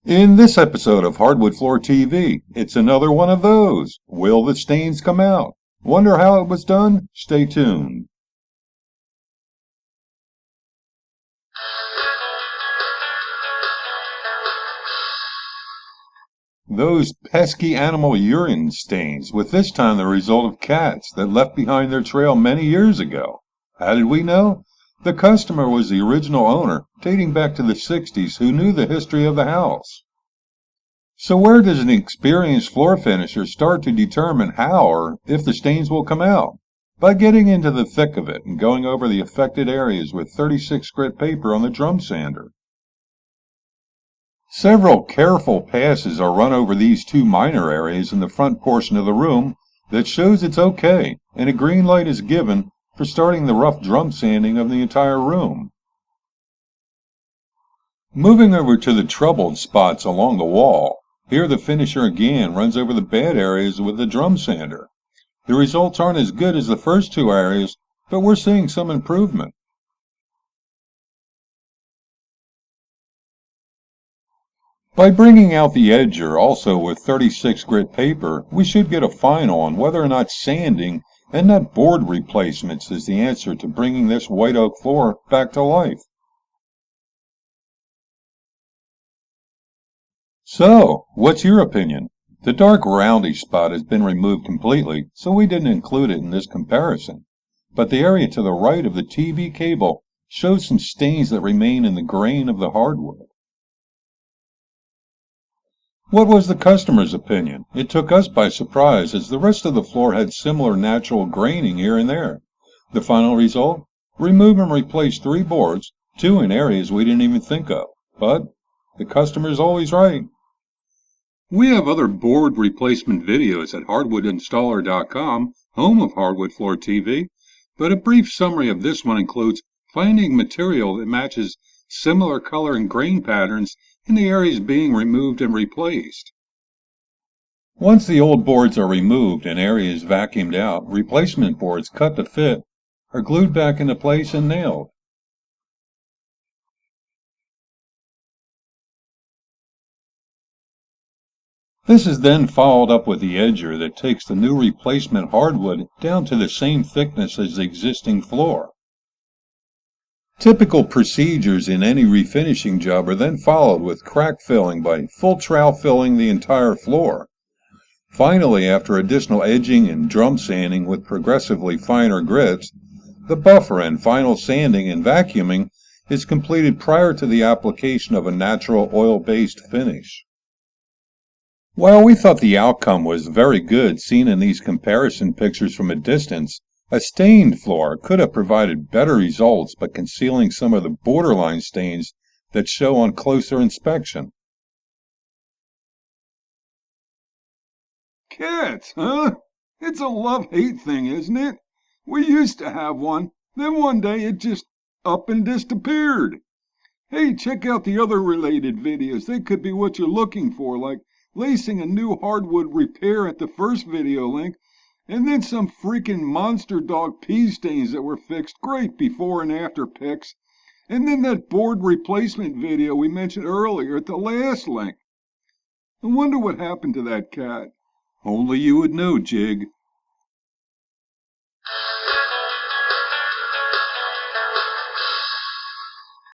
In this episode of Hardwood Floor TV, it's another one of those. Will the stains come out? Wonder how it was done? Stay tuned. Those pesky animal urine stains, with this time the result of cats that left behind their trail many years ago. How did we know? The customer was the original owner, dating back to the 60s, who knew the history of the house. So where does an experienced floor finisher start to determine how or if the stains will come out? By getting into the thick of it and going over the affected areas with 36 grit paper on the drum sander. Several careful passes are run over these two minor areas in the front portion of the room that shows it's okay, and a green light is given for starting the rough drum sanding of the entire room. Moving over to the troubled spots along the wall, here the finisher again runs over the bad areas with the drum sander. The results aren't as good as the first two areas, but we're seeing some improvement. By bringing out the edger also with 36 grit paper, we should get a final on whether or not sanding and not board replacements is the answer to bringing this white oak floor back to life. So, what's your opinion? The dark roundy spot has been removed completely, so we didn't include it in this comparison. But the area to the right of the TV cable shows some stains that remain in the grain of the hardwood. What was the customer's opinion? It took us by surprise, as the rest of the floor had similar natural graining here and there. The final result? Remove and replace 3 boards, 2 in areas we didn't even think of. But the customer's always right. We have other board replacement videos at hardwoodinstaller.com, home of Hardwood Floor TV, but a brief summary of this one includes finding material that matches similar color and grain patterns in the areas being removed and replaced. Once the old boards are removed and areas vacuumed out, replacement boards cut to fit are glued back into place and nailed. This is then followed up with the edger that takes the new replacement hardwood down to the same thickness as the existing floor. Typical procedures in any refinishing job are then followed with crack filling by full trowel filling the entire floor. Finally, after additional edging and drum sanding with progressively finer grits, the buffer and final sanding and vacuuming is completed prior to the application of a natural oil-based finish. While we thought the outcome was very good seen in these comparison pictures from a distance, a stained floor could have provided better results by concealing some of the borderline stains that show on closer inspection. Cats, huh? It's a love-hate thing, isn't it? We used to have one, then one day it just up and disappeared. Hey, check out the other related videos. They could be what you're looking for, like lacing a new hardwood repair at the first video link, and then some freaking monster dog pee stains that were fixed, great before and after pics, and then that board replacement video we mentioned earlier at the last link. I wonder what happened to that cat. Only you would know, Jig.